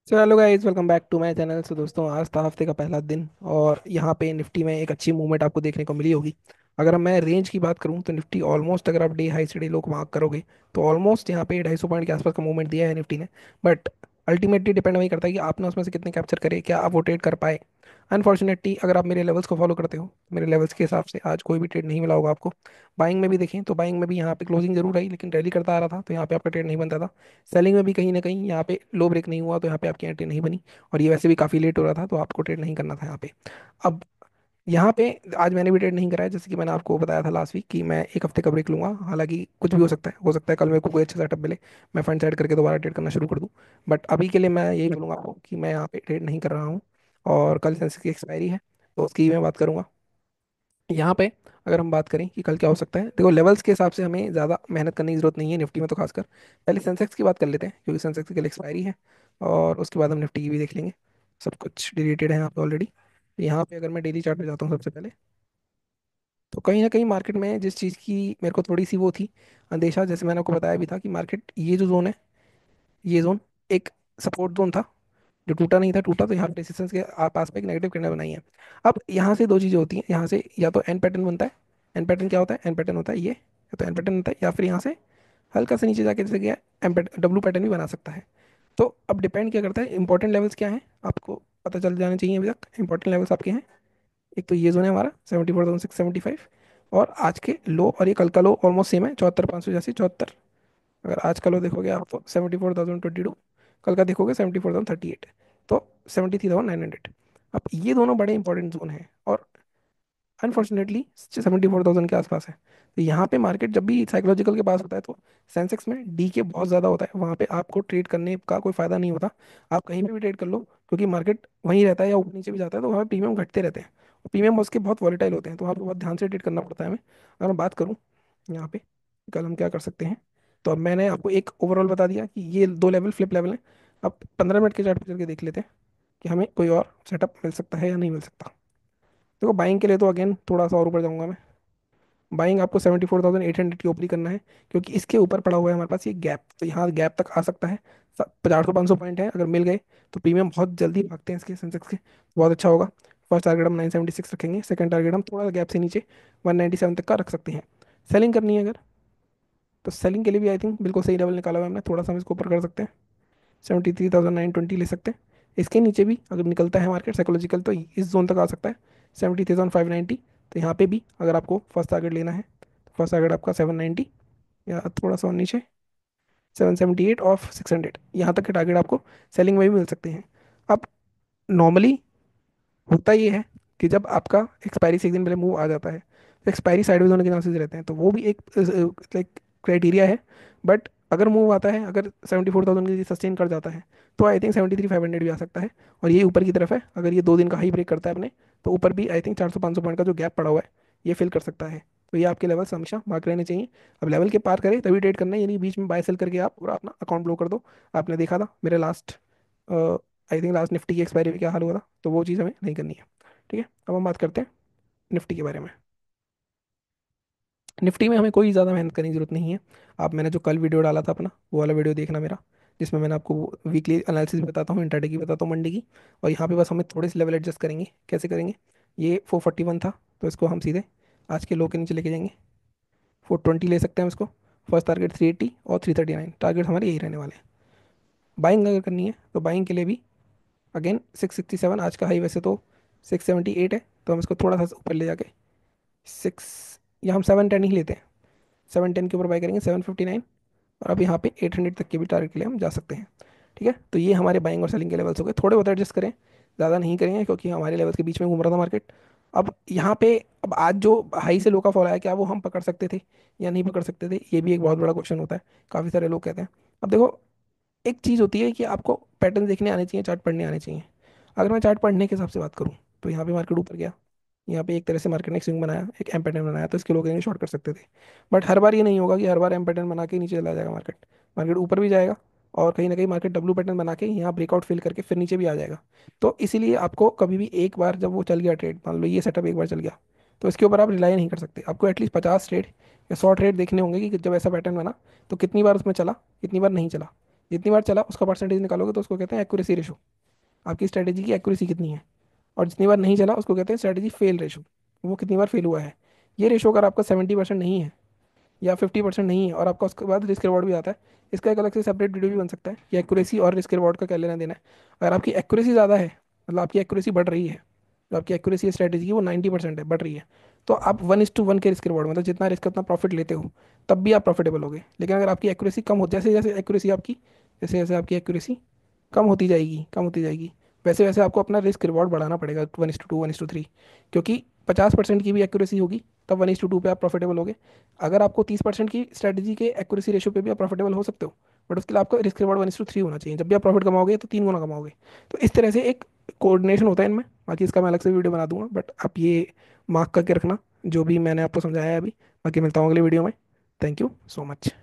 So hello guys, welcome back to my channel. So दोस्तों, आज था हफ्ते का पहला दिन और यहाँ पे निफ्टी में एक अच्छी मूवमेंट आपको देखने को मिली होगी। अगर मैं रेंज की बात करूँ तो निफ्टी ऑलमोस्ट, अगर आप डे हाई से डे लो को मार्क करोगे तो ऑलमोस्ट यहाँ पे 250 पॉइंट के आसपास का मूवमेंट दिया है निफ्टी ने। बट अल्टीमेटली डिपेंड वही करता है कि आपने उसमें से कितने कैप्चर करे, क्या आप वो ट्रेड कर पाए। अनफॉर्चुनेटली अगर आप मेरे लेवल्स को फॉलो करते हो, मेरे लेवल्स के हिसाब से आज कोई भी ट्रेड नहीं मिला होगा आपको। बाइंग में भी देखें तो बाइंग में भी यहाँ पे क्लोजिंग जरूर रही, लेकिन रैली करता आ रहा था तो यहाँ पे आपका ट्रेड नहीं बनता था। सेलिंग में भी कहीं ना कहीं यहाँ पे लो ब्रेक नहीं हुआ तो यहाँ पे आपकी एंट्री नहीं बनी। और ये वैसे भी काफ़ी लेट हो रहा था तो आपको ट्रेड नहीं करना था यहाँ पे। अब यहाँ पे आज मैंने भी ट्रेड नहीं कराया, जैसे कि मैंने आपको बताया था लास्ट वीक कि मैं एक हफ्ते का ब्रेक लूंगा। हालांकि कुछ भी हो सकता है कल मेरे को कोई अच्छा सेटअप मिले, मैं फंड साइड करके दोबारा ट्रेड करना शुरू कर दूँ। बट अभी के लिए मैं यही बोलूँगा आपको कि मैं यहाँ पे ट्रेड नहीं कर रहा हूँ। और कल सेंसेक्स की एक्सपायरी है तो उसकी मैं बात करूंगा यहाँ पे। अगर हम बात करें कि कल क्या हो सकता है, देखो लेवल्स के हिसाब से हमें ज़्यादा मेहनत करने की जरूरत नहीं है निफ्टी में तो खासकर। पहले सेंसेक्स की बात कर लेते हैं क्योंकि सेंसेक्स की कल एक्सपायरी है। और उसके बाद हम निफ्टी की भी देख लेंगे। सब कुछ डिलीटेड है यहाँ पे ऑलरेडी। यहाँ पे अगर मैं डेली चार्ट पे जाता हूँ सबसे पहले, तो कहीं ना कहीं मार्केट में जिस चीज़ की मेरे को थोड़ी सी वो थी अंदेशा, जैसे मैंने आपको बताया भी था कि मार्केट ये जो जोन है, ये जोन एक सपोर्ट जोन था जो टूटा नहीं था। टूटा तो यहाँ पे रेजिस्टेंस के पास में एक नेगेटिव कैंडल बनाई है। अब यहाँ से दो चीज़ें होती हैं, यहाँ से या तो एन पैटर्न बनता है। एन पैटर्न क्या होता है? एन पैटर्न होता है ये, या तो एन पैटर्न होता है या फिर यहाँ से हल्का सा नीचे जाके जैसे गया एम पैटर्न, डब्लू पैटर्न भी बना सकता है। तो अब डिपेंड क्या करता है, इंपॉर्टेंट लेवल्स क्या हैं आपको पता चल जाने चाहिए अभी तक। इंपॉर्टेंट लेवल्स आपके हैं, एक तो ये जोन है हमारा 74,675, और आज के लो और ये कल का लो ऑलमोस्ट सेम है 74,500, जैसे 74। अगर आज का लो देखोगे आप तो 74,022, कल का देखोगे 74,038, तो 73,900। अब ये दोनों बड़े इंपॉर्टेंट जोन हैं और अनफॉर्चुनेटली 74,000 के आसपास है। तो यहाँ पे मार्केट जब भी साइकोलॉजिकल के पास होता है तो सेंसेक्स में डी के बहुत ज़्यादा होता है, वहाँ पे आपको ट्रेड करने का कोई फायदा नहीं होता। आप कहीं पे भी ट्रेड कर लो क्योंकि मार्केट वहीं रहता है या ऊपर नीचे भी जाता है तो वहाँ पे प्रीमियम घटते रहते हैं। और प्रीमियम उसके बहुत वॉलेटाइल होते हैं तो आपको बहुत ध्यान से ट्रेड करना पड़ता है हमें। अगर मैं बात करूँ यहाँ पे कल हम क्या कर सकते हैं, तो अब मैंने आपको एक ओवरऑल बता दिया कि ये दो लेवल फ्लिप लेवल हैं। अब 15 मिनट के चार्ट पर चल के देख लेते हैं कि हमें कोई और सेटअप मिल सकता है या नहीं मिल सकता। देखो बाइंग के लिए तो अगेन थोड़ा सा और ऊपर जाऊंगा मैं। बाइंग आपको 74,800 के ऊपर ही करना है क्योंकि इसके ऊपर पड़ा हुआ है हमारे पास ये गैप, तो यहाँ गैप तक आ सकता है। 400-500 पॉइंट है, अगर मिल गए तो प्रीमियम बहुत जल्दी भागते हैं इसके सेंसेक्स के, बहुत अच्छा होगा। फर्स्ट टारगेट हम 976 रखेंगे, सेकंड टारगेट हम थोड़ा गैप से नीचे 197 तक का रख सकते हैं। सेलिंग करनी है अगर, तो सेलिंग के लिए भी आई थिंक बिल्कुल सही लेवल निकाला हुआ है हमने, थोड़ा सा हम इसको ऊपर कर सकते हैं। 73,920 ले सकते हैं। इसके नीचे भी अगर निकलता है मार्केट साइकोलॉजिकल तो इस जोन तक आ सकता है 73,590। तो यहाँ पे भी अगर आपको फर्स्ट टारगेट लेना है तो फर्स्ट टारगेट आपका 790 या थोड़ा सा और नीचे 778 ऑफ 600, यहाँ तक के टारगेट आपको सेलिंग में भी मिल सकते हैं। अब नॉर्मली होता ये है कि जब आपका एक्सपायरी से एक दिन पहले मूव आ जाता है तो एक्सपायरी साइडवेज होने के चांसेस रहते हैं, तो वो भी एक लाइक क्राइटेरिया है। बट अगर मूव आता है, अगर 74,000 की सस्टेन कर जाता है तो आई थिंक 73,500 भी आ सकता है। और ये ऊपर की तरफ है, अगर ये 2 दिन का हाई ब्रेक करता है अपने तो ऊपर भी आई थिंक 400-500 पॉइंट का जो गैप पड़ा हुआ है ये फिल कर सकता है। तो ये आपके लेवल्स हमेशा मार्क रहने चाहिए। अब लेवल के पार करें तभी ट्रेड करना है, यानी बीच में बाय सेल करके आप पूरा अपना अकाउंट ब्लो कर दो। आपने देखा था मेरे last, I think last Nifty की एक्सपायरी में क्या हाल हुआ था, तो वो चीज़ हमें नहीं करनी है। ठीक है, अब हम बात करते हैं निफ्टी के बारे में। निफ्टी में हमें कोई ज़्यादा मेहनत करने की जरूरत नहीं है। आप, मैंने जो कल वीडियो डाला था अपना वो वाला वीडियो देखना मेरा, जिसमें मैंने आपको वीकली एनालिसिस बताता हूँ, इंट्राडे की बताता हूँ, मंडी की। और यहाँ पे बस हमें थोड़े से लेवल एडजस्ट करेंगे। कैसे करेंगे? ये 441 था तो इसको हम सीधे आज के लो के नीचे लेके जाएंगे। 420 ले सकते हैं हम इसको। फर्स्ट टारगेट 380 और 339 टारगेट हमारे यही रहने वाले हैं। बाइंग अगर करनी है तो बाइंग के लिए भी अगेन 667 आज का हाई, वैसे तो 678 है तो हम इसको थोड़ा सा ऊपर ले जाके सिक्स, या हम 710 ही लेते हैं। 710 के ऊपर बाय करेंगे 759। और अब यहाँ पे 800 तक के भी टारगेट के लिए हम जा सकते हैं। ठीक है, तो ये हमारे बाइंग और सेलिंग के लेवल्स हो गए। थोड़े बहुत एडजस्ट करें, ज़्यादा नहीं करेंगे क्योंकि हमारे लेवल्स के बीच में घूम रहा था मार्केट। अब यहाँ पे, अब आज जो हाई से लो का फॉल आया, क्या वो हम पकड़ सकते थे या नहीं पकड़ सकते थे, ये भी एक बहुत बड़ा क्वेश्चन होता है। काफ़ी सारे लोग कहते हैं। अब देखो, एक चीज़ होती है कि आपको पैटर्न देखने आने चाहिए, चार्ट पढ़ने आने चाहिए। अगर मैं चार्ट पढ़ने के हिसाब से बात करूँ तो यहाँ पे मार्केट ऊपर गया, यहाँ पे एक तरह से मार्केट ने स्विंग बनाया, एक एम पैटर्न बनाया, तो इसके लोग कहेंगे शॉर्ट कर सकते थे। बट हर बार ये नहीं होगा कि हर बार एम पैटर्न बना के नीचे चला जाएगा मार्केट। मार्केट ऊपर भी जाएगा और कहीं ना कहीं मार्केट डब्लू पैटर्न बना के यहाँ ब्रेकआउट फिल करके फिर नीचे भी आ जाएगा। तो इसीलिए आपको कभी भी एक बार जब वो चल गया ट्रेड, मान लो ये सेटअप एक बार चल गया, तो इसके ऊपर आप रिलाई नहीं कर सकते। आपको एटलीस्ट 50 ट्रेड या 100 ट्रेड देखने होंगे कि जब ऐसा पैटर्न बना तो कितनी बार उसमें चला, कितनी बार नहीं चला। जितनी बार चला उसका परसेंटेज निकालोगे तो उसको कहते हैं एक्यूरेसी रेशो, आपकी स्ट्रैटेजी की एक्यूरेसी कितनी है। और जितनी बार नहीं चला उसको कहते हैं स्ट्रैटेजी फेल रेशो, वो कितनी बार फेल हुआ है। ये रेशो अगर आपका 70% नहीं है या 50% नहीं है और आपका उसके बाद रिस्क रिवॉर्ड भी आता है, इसका एक अलग से सेपरेट वीडियो भी बन सकता है कि एक्यूरेसी और रिस्क रिवॉर्ड का क्या लेना देना है। अगर आपकी एक्यूरेसी ज़्यादा है, मतलब आपकी एक्यूरेसी बढ़ रही है, जो आपकी एक्यूरेसी स्ट्रेटेजी की वो 90% है, बढ़ रही है, तो आप 1:1 के रिस्क रिवॉर्ड, मतलब जितना रिस्क उतना प्रॉफिट लेते हो, तब भी आप प्रॉफिटेबल होगे। लेकिन अगर आपकी एक्यूरेसी कम हो, जैसे जैसे एक्यूरेसी आपकी, जैसे जैसे आपकी एक्यूरेसी कम होती जाएगी, वैसे वैसे आपको अपना रिस्क रिवॉर्ड बढ़ाना पड़ेगा 1:2 1:3, क्योंकि 50% की भी एक्यूरेसी होगी तब 1:2 पे आप प्रॉफिटेबल होगे। अगर आपको 30% की स्ट्रेटजी के एक्यूरेसी रेशियो पे भी आप प्रॉफिटेबल हो सकते हो, बट उसके लिए आपका रिस्क रिवॉर्ड 1:3 होना चाहिए। जब भी आप प्रॉफिट कमाओगे तो 3 गुना कमाओगे। तो इस तरह से एक कोऑर्डिनेशन होता है इनमें। बाकी इसका मैं अलग से वीडियो बना दूंगा, बट आप ये मार्क करके रखना जो भी मैंने आपको समझाया है अभी। बाकी मिलता हूँ अगले वीडियो में। Thank you so much.